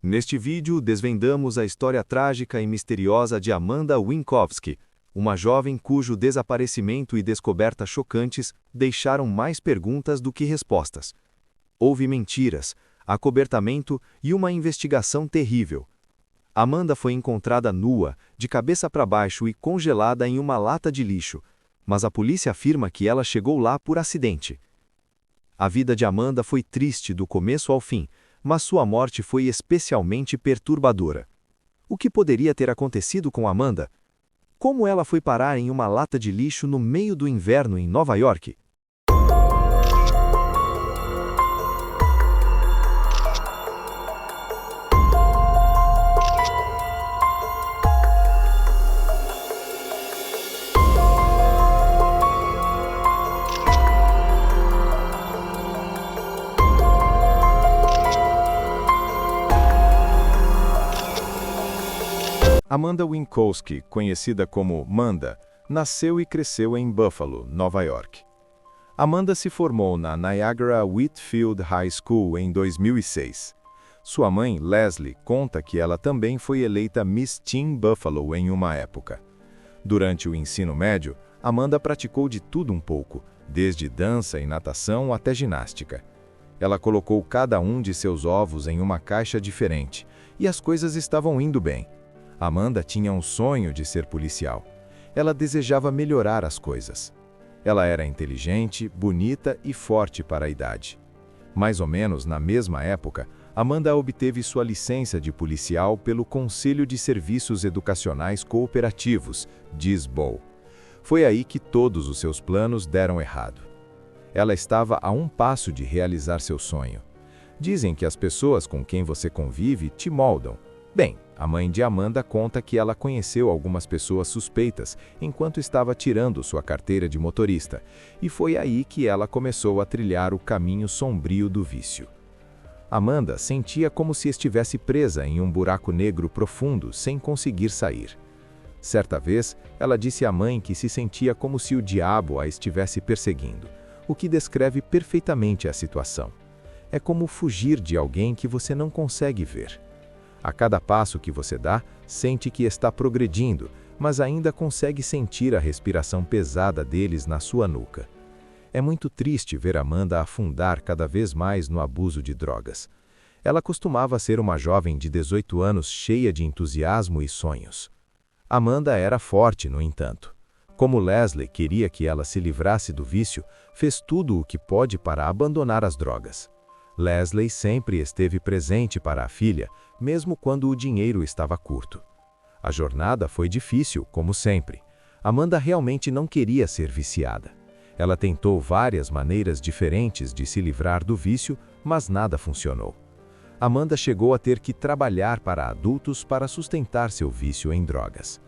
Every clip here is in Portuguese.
Neste vídeo, desvendamos a história trágica e misteriosa de Amanda Winkowski, uma jovem cujo desaparecimento e descoberta chocantes deixaram mais perguntas do que respostas. Houve mentiras, acobertamento e uma investigação terrível. Amanda foi encontrada nua, de cabeça para baixo e congelada em uma lata de lixo, mas a polícia afirma que ela chegou lá por acidente. A vida de Amanda foi triste do começo ao fim, mas sua morte foi especialmente perturbadora. O que poderia ter acontecido com Amanda? Como ela foi parar em uma lata de lixo no meio do inverno em Nova York? Amanda Winkowski, conhecida como Manda, nasceu e cresceu em Buffalo, Nova York. Amanda se formou na Niagara Whitfield High School em 2006. Sua mãe, Leslie, conta que ela também foi eleita Miss Teen Buffalo em uma época. Durante o ensino médio, Amanda praticou de tudo um pouco, desde dança e natação até ginástica. Ela colocou cada um de seus ovos em uma caixa diferente, e as coisas estavam indo bem. Amanda tinha um sonho de ser policial. Ela desejava melhorar as coisas. Ela era inteligente, bonita e forte para a idade. Mais ou menos na mesma época, Amanda obteve sua licença de policial pelo Conselho de Serviços Educacionais Cooperativos, DISBO. Foi aí que todos os seus planos deram errado. Ela estava a um passo de realizar seu sonho. Dizem que as pessoas com quem você convive te moldam. Bem, a mãe de Amanda conta que ela conheceu algumas pessoas suspeitas enquanto estava tirando sua carteira de motorista, e foi aí que ela começou a trilhar o caminho sombrio do vício. Amanda sentia como se estivesse presa em um buraco negro profundo sem conseguir sair. Certa vez, ela disse à mãe que se sentia como se o diabo a estivesse perseguindo, o que descreve perfeitamente a situação. É como fugir de alguém que você não consegue ver. A cada passo que você dá, sente que está progredindo, mas ainda consegue sentir a respiração pesada deles na sua nuca. É muito triste ver Amanda afundar cada vez mais no abuso de drogas. Ela costumava ser uma jovem de 18 anos cheia de entusiasmo e sonhos. Amanda era forte, no entanto. Como Leslie queria que ela se livrasse do vício, fez tudo o que pôde para abandonar as drogas. Leslie sempre esteve presente para a filha, mesmo quando o dinheiro estava curto. A jornada foi difícil, como sempre. Amanda realmente não queria ser viciada. Ela tentou várias maneiras diferentes de se livrar do vício, mas nada funcionou. Amanda chegou a ter que trabalhar para adultos para sustentar seu vício em drogas.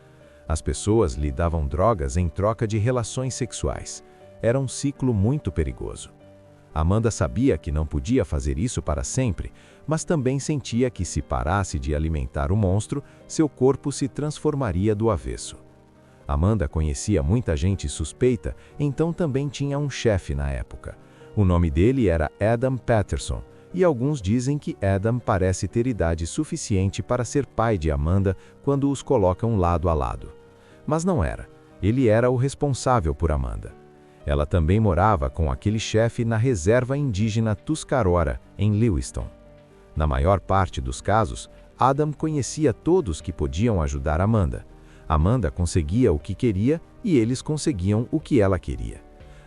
As pessoas lhe davam drogas em troca de relações sexuais. Era um ciclo muito perigoso. Amanda sabia que não podia fazer isso para sempre, mas também sentia que se parasse de alimentar o monstro, seu corpo se transformaria do avesso. Amanda conhecia muita gente suspeita, então também tinha um chefe na época. O nome dele era Adam Patterson, e alguns dizem que Adam parece ter idade suficiente para ser pai de Amanda quando os colocam lado a lado. Mas não era. Ele era o responsável por Amanda. Ela também morava com aquele chefe na reserva indígena Tuscarora, em Lewiston. Na maior parte dos casos, Adam conhecia todos que podiam ajudar Amanda. Amanda conseguia o que queria e eles conseguiam o que ela queria.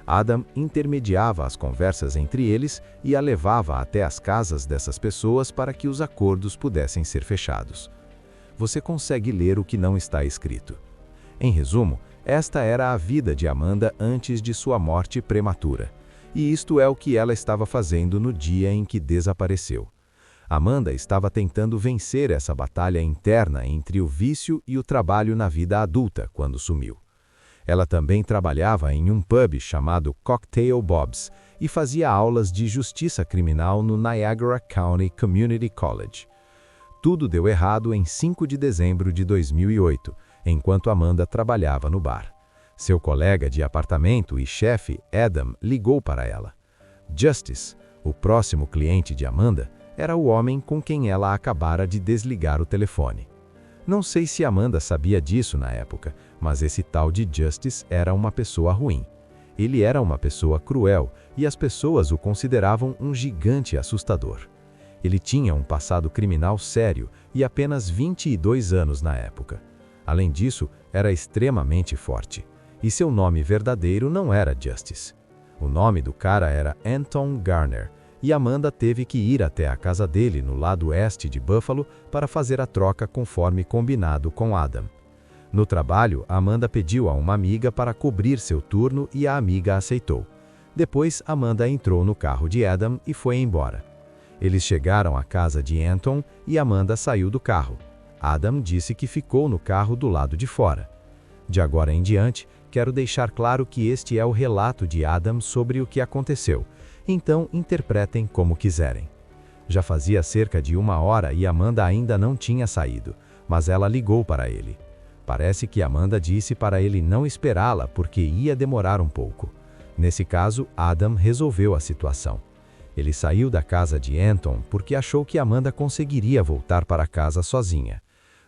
Adam intermediava as conversas entre eles e a levava até as casas dessas pessoas para que os acordos pudessem ser fechados. Você consegue ler o que não está escrito. Em resumo, esta era a vida de Amanda antes de sua morte prematura. E isto é o que ela estava fazendo no dia em que desapareceu. Amanda estava tentando vencer essa batalha interna entre o vício e o trabalho na vida adulta quando sumiu. Ela também trabalhava em um pub chamado Cocktail Bob's e fazia aulas de justiça criminal no Niagara County Community College. Tudo deu errado em 5 de dezembro de 2008, enquanto Amanda trabalhava no bar. Seu colega de apartamento e chefe, Adam, ligou para ela. Justice, o próximo cliente de Amanda, era o homem com quem ela acabara de desligar o telefone. Não sei se Amanda sabia disso na época, mas esse tal de Justice era uma pessoa ruim. Ele era uma pessoa cruel e as pessoas o consideravam um gigante assustador. Ele tinha um passado criminal sério e apenas 22 anos na época. Além disso, era extremamente forte. E seu nome verdadeiro não era Justice. O nome do cara era Anton Garner, e Amanda teve que ir até a casa dele no lado oeste de Buffalo para fazer a troca conforme combinado com Adam. No trabalho, Amanda pediu a uma amiga para cobrir seu turno e a amiga aceitou. Depois, Amanda entrou no carro de Adam e foi embora. Eles chegaram à casa de Anton e Amanda saiu do carro. Adam disse que ficou no carro do lado de fora. De agora em diante, quero deixar claro que este é o relato de Adam sobre o que aconteceu. Então, interpretem como quiserem. Já fazia cerca de 1 hora e Amanda ainda não tinha saído, mas ela ligou para ele. Parece que Amanda disse para ele não esperá-la porque ia demorar um pouco. Nesse caso, Adam resolveu a situação. Ele saiu da casa de Anton porque achou que Amanda conseguiria voltar para casa sozinha.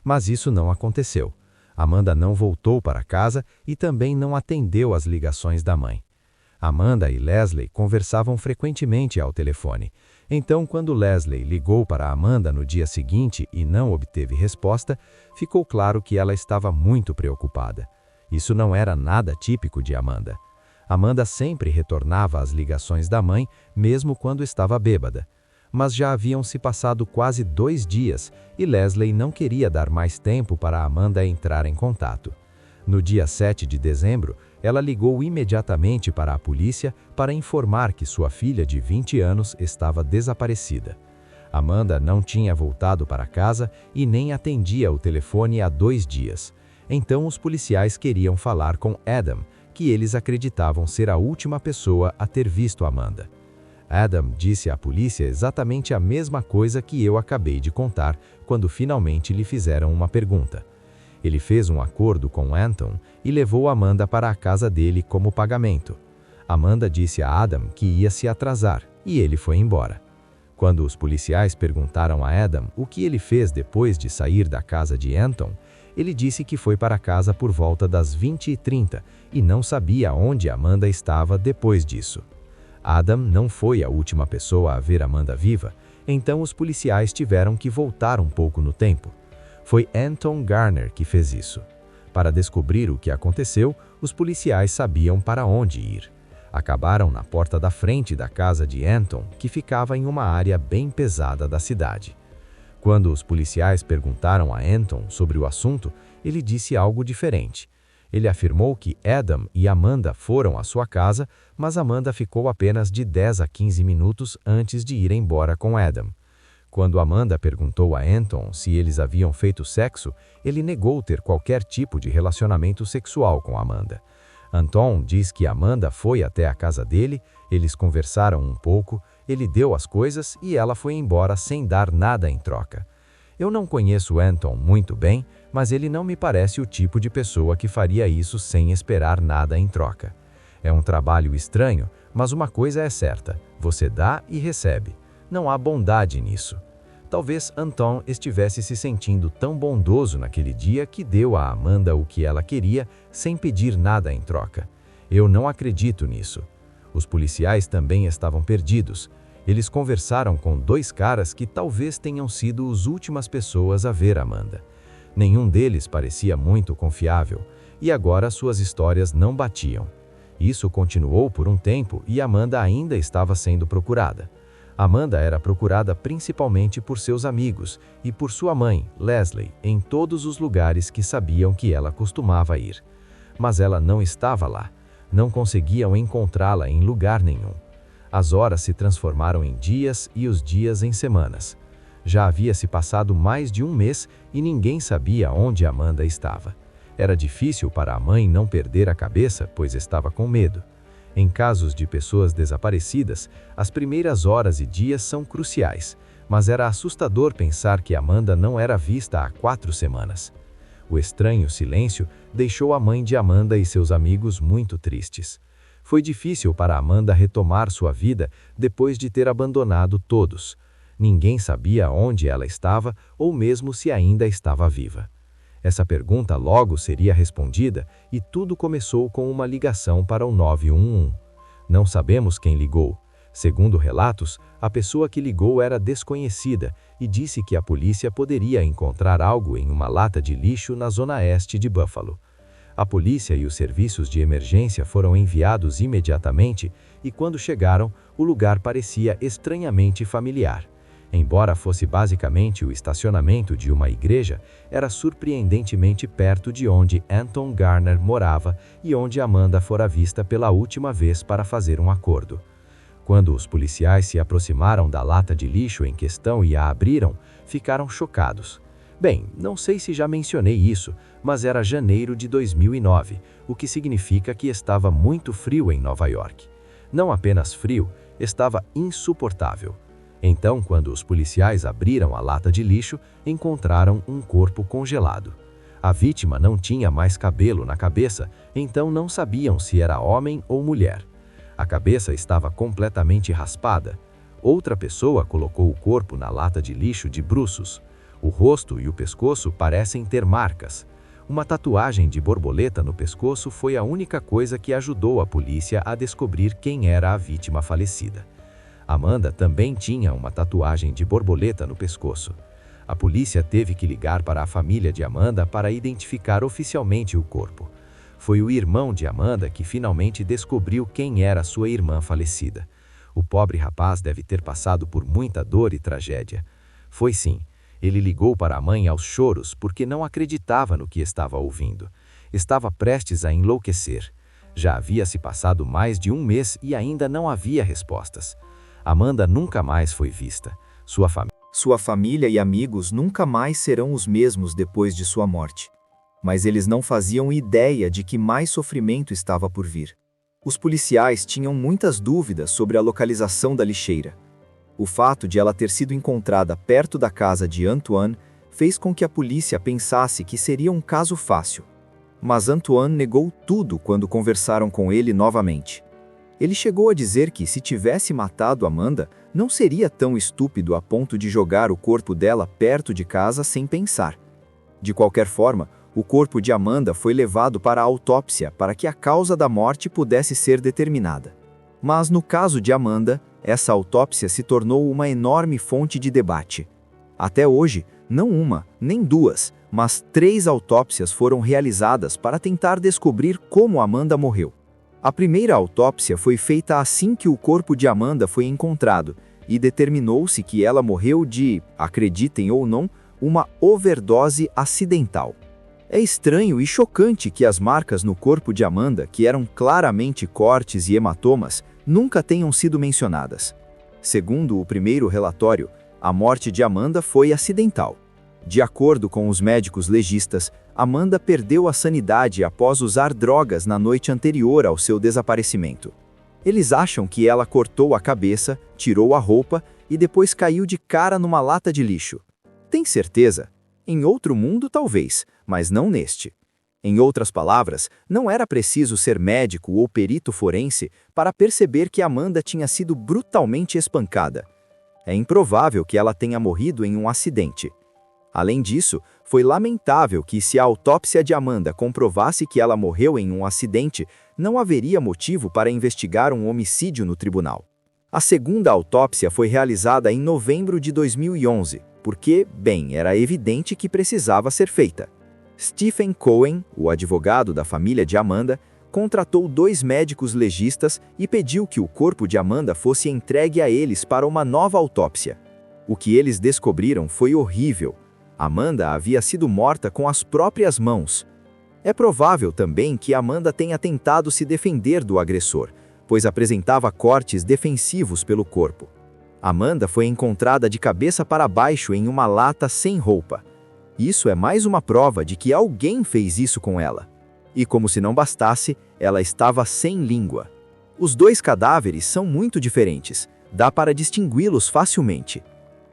Mas isso não aconteceu. Amanda não voltou para casa e também não atendeu às ligações da mãe. Amanda e Leslie conversavam frequentemente ao telefone. Então, quando Leslie ligou para Amanda no dia seguinte e não obteve resposta, ficou claro que ela estava muito preocupada. Isso não era nada típico de Amanda. Amanda sempre retornava às ligações da mãe, mesmo quando estava bêbada. Mas já haviam se passado quase 2 dias e Leslie não queria dar mais tempo para Amanda entrar em contato. No dia 7 de dezembro, ela ligou imediatamente para a polícia para informar que sua filha de 20 anos estava desaparecida. Amanda não tinha voltado para casa e nem atendia o telefone há 2 dias. Então os policiais queriam falar com Adam, que eles acreditavam ser a última pessoa a ter visto Amanda. Adam disse à polícia exatamente a mesma coisa que eu acabei de contar quando finalmente lhe fizeram uma pergunta. Ele fez um acordo com Anton e levou Amanda para a casa dele como pagamento. Amanda disse a Adam que ia se atrasar e ele foi embora. Quando os policiais perguntaram a Adam o que ele fez depois de sair da casa de Anton, ele disse que foi para casa por volta das 20h30 e não sabia onde Amanda estava depois disso. Adam não foi a última pessoa a ver Amanda viva, então os policiais tiveram que voltar um pouco no tempo. Foi Anton Garner que fez isso. Para descobrir o que aconteceu, os policiais sabiam para onde ir. Acabaram na porta da frente da casa de Anton, que ficava em uma área bem pesada da cidade. Quando os policiais perguntaram a Anton sobre o assunto, ele disse algo diferente. Ele afirmou que Adam e Amanda foram à sua casa, mas Amanda ficou apenas de 10 a 15 minutos antes de ir embora com Adam. Quando Amanda perguntou a Anton se eles haviam feito sexo, ele negou ter qualquer tipo de relacionamento sexual com Amanda. Anton diz que Amanda foi até a casa dele, eles conversaram um pouco, ele deu as coisas e ela foi embora sem dar nada em troca. Eu não conheço Anton muito bem, mas ele não me parece o tipo de pessoa que faria isso sem esperar nada em troca. É um trabalho estranho, mas uma coisa é certa, você dá e recebe. Não há bondade nisso. Talvez Anton estivesse se sentindo tão bondoso naquele dia que deu a Amanda o que ela queria sem pedir nada em troca. Eu não acredito nisso. Os policiais também estavam perdidos. Eles conversaram com 2 caras que talvez tenham sido as últimas pessoas a ver Amanda. Nenhum deles parecia muito confiável, e agora suas histórias não batiam. Isso continuou por um tempo e Amanda ainda estava sendo procurada. Amanda era procurada principalmente por seus amigos e por sua mãe, Leslie, em todos os lugares que sabiam que ela costumava ir. Mas ela não estava lá. Não conseguiam encontrá-la em lugar nenhum. As horas se transformaram em dias e os dias em semanas. Já havia se passado mais de 1 mês e ninguém sabia onde Amanda estava. Era difícil para a mãe não perder a cabeça, pois estava com medo. Em casos de pessoas desaparecidas, as primeiras horas e dias são cruciais, mas era assustador pensar que Amanda não era vista há 4 semanas. O estranho silêncio deixou a mãe de Amanda e seus amigos muito tristes. Foi difícil para Amanda retomar sua vida depois de ter abandonado todos. Ninguém sabia onde ela estava ou mesmo se ainda estava viva. Essa pergunta logo seria respondida e tudo começou com uma ligação para o 911. Não sabemos quem ligou. Segundo relatos, a pessoa que ligou era desconhecida e disse que a polícia poderia encontrar algo em uma lata de lixo na zona oeste de Buffalo. A polícia e os serviços de emergência foram enviados imediatamente e, quando chegaram, o lugar parecia estranhamente familiar. Embora fosse basicamente o estacionamento de uma igreja, era surpreendentemente perto de onde Anton Garner morava e onde Amanda fora vista pela última vez para fazer um acordo. Quando os policiais se aproximaram da lata de lixo em questão e a abriram, ficaram chocados. Bem, não sei se já mencionei isso, mas era janeiro de 2009, o que significa que estava muito frio em Nova York. Não apenas frio, estava insuportável. Então, quando os policiais abriram a lata de lixo, encontraram um corpo congelado. A vítima não tinha mais cabelo na cabeça, então não sabiam se era homem ou mulher. A cabeça estava completamente raspada. Outra pessoa colocou o corpo na lata de lixo de bruços. O rosto e o pescoço parecem ter marcas. Uma tatuagem de borboleta no pescoço foi a única coisa que ajudou a polícia a descobrir quem era a vítima falecida. Amanda também tinha uma tatuagem de borboleta no pescoço. A polícia teve que ligar para a família de Amanda para identificar oficialmente o corpo. Foi o irmão de Amanda que finalmente descobriu quem era sua irmã falecida. O pobre rapaz deve ter passado por muita dor e tragédia. Foi sim. Ele ligou para a mãe aos choros porque não acreditava no que estava ouvindo. Estava prestes a enlouquecer. Já havia se passado mais de um mês e ainda não havia respostas. Amanda nunca mais foi vista. Sua família e amigos nunca mais serão os mesmos depois de sua morte. Mas eles não faziam ideia de que mais sofrimento estava por vir. Os policiais tinham muitas dúvidas sobre a localização da lixeira. O fato de ela ter sido encontrada perto da casa de Antoine fez com que a polícia pensasse que seria um caso fácil. Mas Antoine negou tudo quando conversaram com ele novamente. Ele chegou a dizer que, se tivesse matado Amanda, não seria tão estúpido a ponto de jogar o corpo dela perto de casa sem pensar. De qualquer forma, o corpo de Amanda foi levado para a autópsia para que a causa da morte pudesse ser determinada. Mas no caso de Amanda, essa autópsia se tornou uma enorme fonte de debate. Até hoje, não uma, nem duas, mas 3 autópsias foram realizadas para tentar descobrir como Amanda morreu. A primeira autópsia foi feita assim que o corpo de Amanda foi encontrado e determinou-se que ela morreu de, acreditem ou não, uma overdose acidental. É estranho e chocante que as marcas no corpo de Amanda, que eram claramente cortes e hematomas, nunca tenham sido mencionadas. Segundo o primeiro relatório, a morte de Amanda foi acidental. De acordo com os médicos legistas, Amanda perdeu a sanidade após usar drogas na noite anterior ao seu desaparecimento. Eles acham que ela cortou a cabeça, tirou a roupa e depois caiu de cara numa lata de lixo. Tem certeza? Em outro mundo, talvez, mas não neste. Em outras palavras, não era preciso ser médico ou perito forense para perceber que Amanda tinha sido brutalmente espancada. É improvável que ela tenha morrido em um acidente. Além disso, foi lamentável que, se a autópsia de Amanda comprovasse que ela morreu em um acidente, não haveria motivo para investigar um homicídio no tribunal. A segunda autópsia foi realizada em novembro de 2011, porque, bem, era evidente que precisava ser feita. Stephen Cohen, o advogado da família de Amanda, contratou 2 médicos legistas e pediu que o corpo de Amanda fosse entregue a eles para uma nova autópsia. O que eles descobriram foi horrível. Amanda havia sido morta com as próprias mãos. É provável também que Amanda tenha tentado se defender do agressor, pois apresentava cortes defensivos pelo corpo. Amanda foi encontrada de cabeça para baixo em uma lata sem roupa. Isso é mais uma prova de que alguém fez isso com ela. E como se não bastasse, ela estava sem língua. Os 2 cadáveres são muito diferentes, dá para distingui-los facilmente.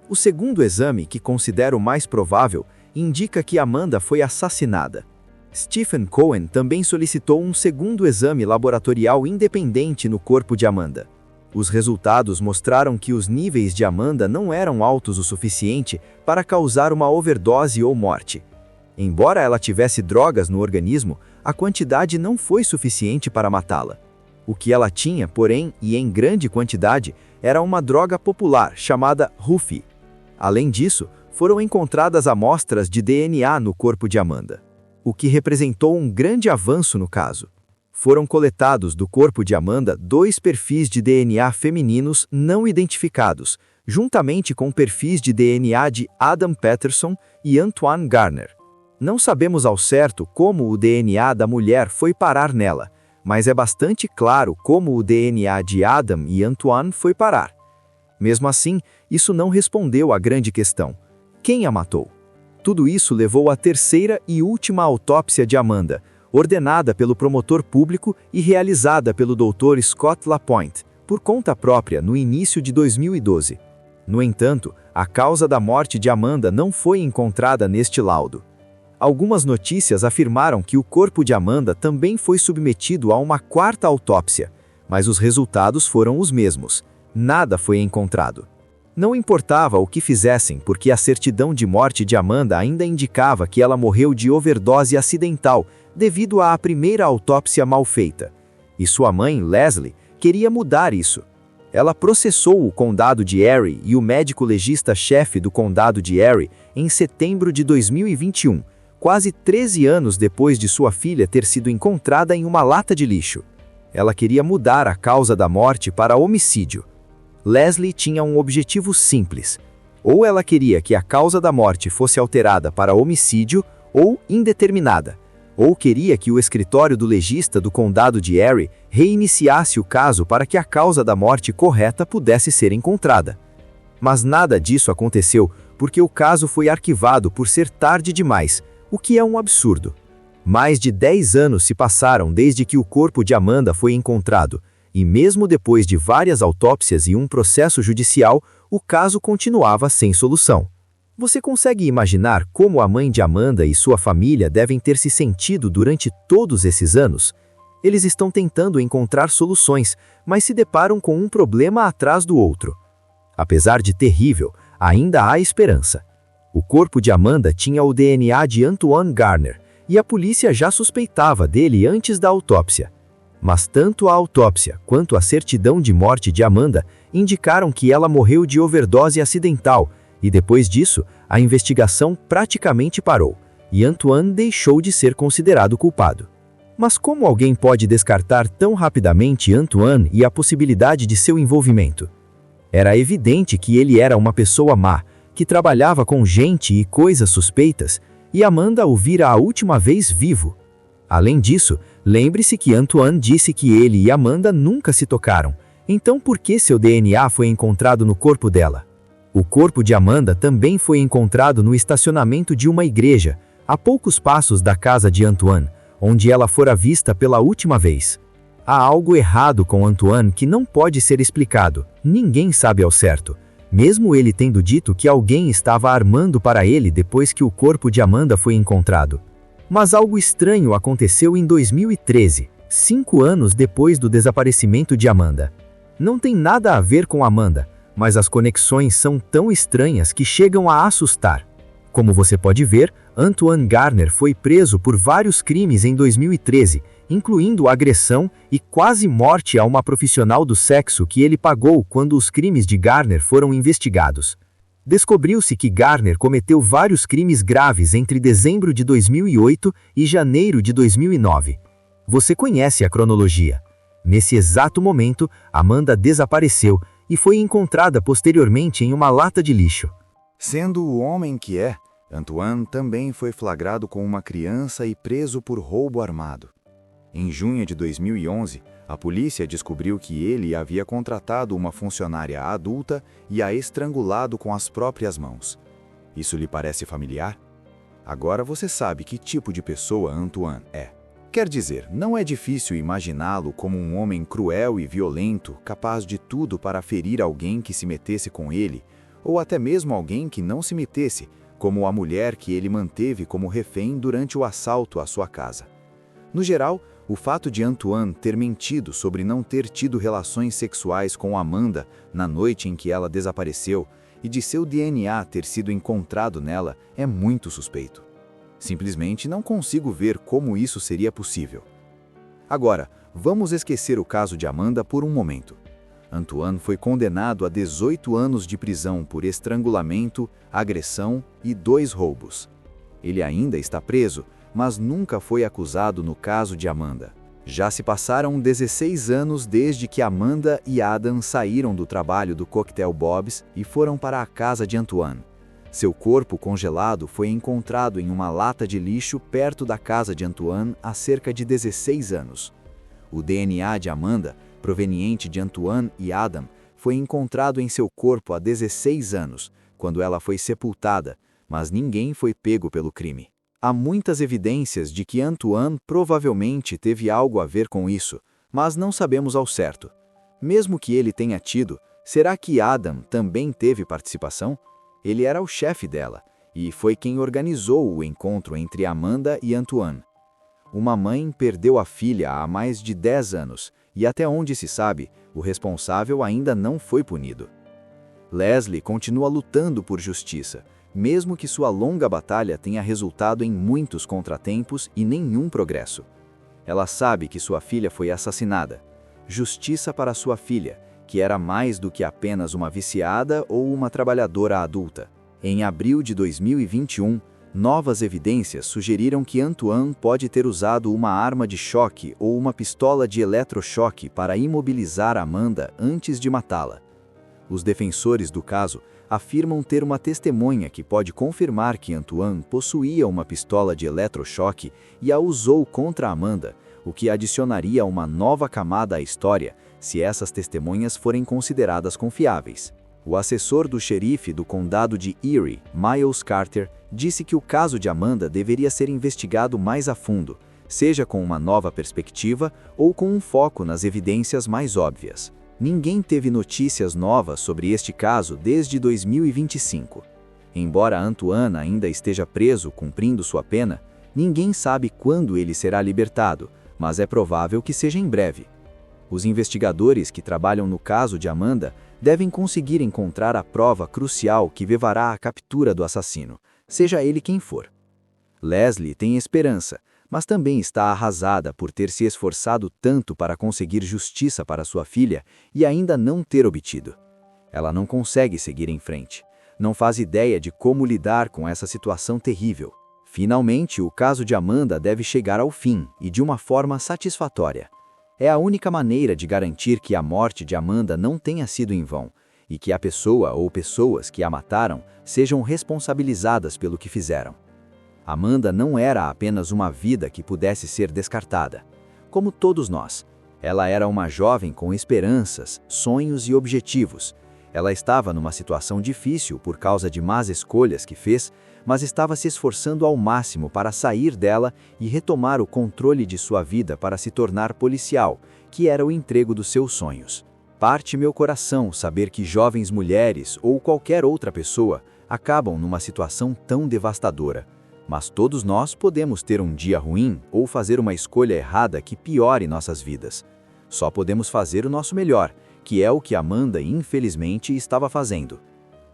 O segundo exame, que considero mais provável, indica que Amanda foi assassinada. Stephen Cohen também solicitou um segundo exame laboratorial independente no corpo de Amanda. Os resultados mostraram que os níveis de Amanda não eram altos o suficiente para causar uma overdose ou morte. Embora ela tivesse drogas no organismo, a quantidade não foi suficiente para matá-la. O que ela tinha, porém, e em grande quantidade, era uma droga popular chamada Rufi. Além disso, foram encontradas amostras de DNA no corpo de Amanda, o que representou um grande avanço no caso. Foram coletados do corpo de Amanda 2 perfis de DNA femininos não identificados, juntamente com perfis de DNA de Adam Peterson e Antoine Garner. Não sabemos ao certo como o DNA da mulher foi parar nela, mas é bastante claro como o DNA de Adam e Antoine foi parar. Mesmo assim, isso não respondeu à grande questão: quem a matou? Tudo isso levou à terceira e última autópsia de Amanda, ordenada pelo promotor público e realizada pelo Dr. Scott LaPointe, por conta própria, no início de 2012. No entanto, a causa da morte de Amanda não foi encontrada neste laudo. Algumas notícias afirmaram que o corpo de Amanda também foi submetido a uma 4ª autópsia, mas os resultados foram os mesmos. Nada foi encontrado. Não importava o que fizessem, porque a certidão de morte de Amanda ainda indicava que ela morreu de overdose acidental, devido à primeira autópsia mal feita. E sua mãe, Leslie, queria mudar isso. Ela processou o condado de Erie e o médico legista-chefe do condado de Erie em setembro de 2021, quase 13 anos depois de sua filha ter sido encontrada em uma lata de lixo. Ela queria mudar a causa da morte para homicídio. Leslie tinha um objetivo simples. Ou ela queria que a causa da morte fosse alterada para homicídio ou indeterminada, ou queria que o escritório do legista do condado de Erie reiniciasse o caso para que a causa da morte correta pudesse ser encontrada. Mas nada disso aconteceu porque o caso foi arquivado por ser tarde demais, o que é um absurdo. Mais de 10 anos se passaram desde que o corpo de Amanda foi encontrado, e mesmo depois de várias autópsias e um processo judicial, o caso continuava sem solução. Você consegue imaginar como a mãe de Amanda e sua família devem ter se sentido durante todos esses anos? Eles estão tentando encontrar soluções, mas se deparam com um problema atrás do outro. Apesar de terrível, ainda há esperança. O corpo de Amanda tinha o DNA de Antoine Garner, e a polícia já suspeitava dele antes da autópsia. Mas tanto a autópsia quanto a certidão de morte de Amanda indicaram que ela morreu de overdose acidental, e depois disso, a investigação praticamente parou, e Antoine deixou de ser considerado culpado. Mas como alguém pode descartar tão rapidamente Antoine e a possibilidade de seu envolvimento? Era evidente que ele era uma pessoa má, que trabalhava com gente e coisas suspeitas, e Amanda o vira a última vez vivo. Além disso, lembre-se que Antoine disse que ele e Amanda nunca se tocaram, então por que seu DNA foi encontrado no corpo dela? O corpo de Amanda também foi encontrado no estacionamento de uma igreja, a poucos passos da casa de Antoine, onde ela fora vista pela última vez. Há algo errado com Antoine que não pode ser explicado, ninguém sabe ao certo, mesmo ele tendo dito que alguém estava armando para ele depois que o corpo de Amanda foi encontrado. Mas algo estranho aconteceu em 2013, 5 anos depois do desaparecimento de Amanda. Não tem nada a ver com Amanda, mas as conexões são tão estranhas que chegam a assustar. Como você pode ver, Antoine Garner foi preso por vários crimes em 2013, incluindo agressão e quase morte a uma profissional do sexo que ele pagou quando os crimes de Garner foram investigados. Descobriu-se que Garner cometeu vários crimes graves entre dezembro de 2008 e janeiro de 2009. Você conhece a cronologia. Nesse exato momento, Amanda desapareceu e foi encontrada posteriormente em uma lata de lixo. Sendo o homem que é, Antoine também foi flagrado com uma criança e preso por roubo armado. Em junho de 2011, a polícia descobriu que ele havia contratado uma funcionária adulta e a estrangulado com as próprias mãos. Isso lhe parece familiar? Agora você sabe que tipo de pessoa Antoine é. Quer dizer, não é difícil imaginá-lo como um homem cruel e violento, capaz de tudo para ferir alguém que se metesse com ele, ou até mesmo alguém que não se metesse, como a mulher que ele manteve como refém durante o assalto à sua casa. No geral, O fato de Antoine ter mentido sobre não ter tido relações sexuais com Amanda na noite em que ela desapareceu e de seu DNA ter sido encontrado nela é muito suspeito. Simplesmente não consigo ver como isso seria possível. Agora, vamos esquecer o caso de Amanda por um momento. Antoine foi condenado a 18 anos de prisão por estrangulamento, agressão e 2 roubos. Ele ainda está preso, mas nunca foi acusado no caso de Amanda. Já se passaram 16 anos desde que Amanda e Adam saíram do trabalho do Cocktail Bob's e foram para a casa de Antoine. Seu corpo congelado foi encontrado em uma lata de lixo perto da casa de Antoine há cerca de 16 anos. O DNA de Amanda, proveniente de Antoine e Adam, foi encontrado em seu corpo há 16 anos, quando ela foi sepultada, mas ninguém foi pego pelo crime. Há muitas evidências de que Antoine provavelmente teve algo a ver com isso, mas não sabemos ao certo. Mesmo que ele tenha tido, será que Adam também teve participação? Ele era o chefe dela, e foi quem organizou o encontro entre Amanda e Antoine. Uma mãe perdeu a filha há mais de 10 anos, e até onde se sabe, o responsável ainda não foi punido. Leslie continua lutando por justiça, mesmo que sua longa batalha tenha resultado em muitos contratempos e nenhum progresso. Ela sabe que sua filha foi assassinada. Justiça para sua filha, que era mais do que apenas uma viciada ou uma trabalhadora adulta. Em abril de 2021, novas evidências sugeriram que Antoine pode ter usado uma arma de choque ou uma pistola de eletrochoque para imobilizar Amanda antes de matá-la. Os defensores do caso afirmam ter uma testemunha que pode confirmar que Antoine possuía uma pistola de eletrochoque e a usou contra Amanda, o que adicionaria uma nova camada à história se essas testemunhas forem consideradas confiáveis. O assessor do xerife do condado de Erie, Miles Carter, disse que o caso de Amanda deveria ser investigado mais a fundo, seja com uma nova perspectiva ou com um foco nas evidências mais óbvias. Ninguém teve notícias novas sobre este caso desde 2025. Embora Antoine ainda esteja preso cumprindo sua pena, ninguém sabe quando ele será libertado, mas é provável que seja em breve. Os investigadores que trabalham no caso de Amanda devem conseguir encontrar a prova crucial que levará à captura do assassino, seja ele quem for. Leslie tem esperança, mas também está arrasada por ter se esforçado tanto para conseguir justiça para sua filha e ainda não ter obtido. Ela não consegue seguir em frente. Não faz ideia de como lidar com essa situação terrível. Finalmente, o caso de Amanda deve chegar ao fim e de uma forma satisfatória. É a única maneira de garantir que a morte de Amanda não tenha sido em vão e que a pessoa ou pessoas que a mataram sejam responsabilizadas pelo que fizeram. Amanda não era apenas uma vida que pudesse ser descartada. Como todos nós, ela era uma jovem com esperanças, sonhos e objetivos. Ela estava numa situação difícil por causa de más escolhas que fez, mas estava se esforçando ao máximo para sair dela e retomar o controle de sua vida para se tornar policial, que era o emprego dos seus sonhos. Parte meu coração saber que jovens mulheres ou qualquer outra pessoa acabam numa situação tão devastadora. Mas todos nós podemos ter um dia ruim ou fazer uma escolha errada que piore nossas vidas. Só podemos fazer o nosso melhor, que é o que Amanda infelizmente estava fazendo.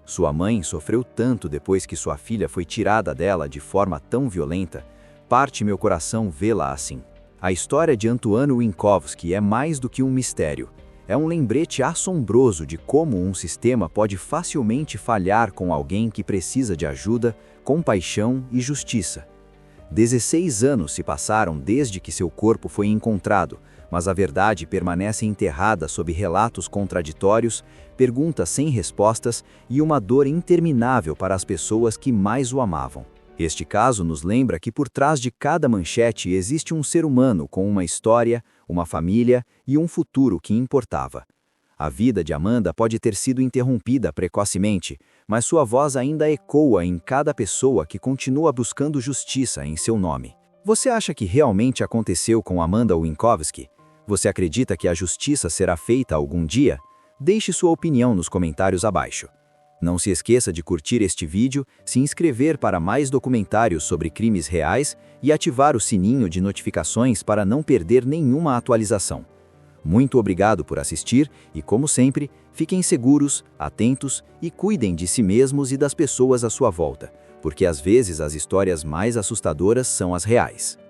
Sua mãe sofreu tanto depois que sua filha foi tirada dela de forma tão violenta, parte meu coração vê-la assim. A história de Antoine Winkowski é mais do que um mistério. É um lembrete assombroso de como um sistema pode facilmente falhar com alguém que precisa de ajuda, compaixão e justiça. 16 anos se passaram desde que seu corpo foi encontrado, mas a verdade permanece enterrada sob relatos contraditórios, perguntas sem respostas e uma dor interminável para as pessoas que mais o amavam. Este caso nos lembra que por trás de cada manchete existe um ser humano com uma história, uma família e um futuro que importava. A vida de Amanda pode ter sido interrompida precocemente, mas sua voz ainda ecoa em cada pessoa que continua buscando justiça em seu nome. Você acha que realmente aconteceu com Amanda Winkowski? Você acredita que a justiça será feita algum dia? Deixe sua opinião nos comentários abaixo. Não se esqueça de curtir este vídeo, se inscrever para mais documentários sobre crimes reais e ativar o sininho de notificações para não perder nenhuma atualização. Muito obrigado por assistir e, como sempre, fiquem seguros, atentos e cuidem de si mesmos e das pessoas à sua volta, porque às vezes as histórias mais assustadoras são as reais.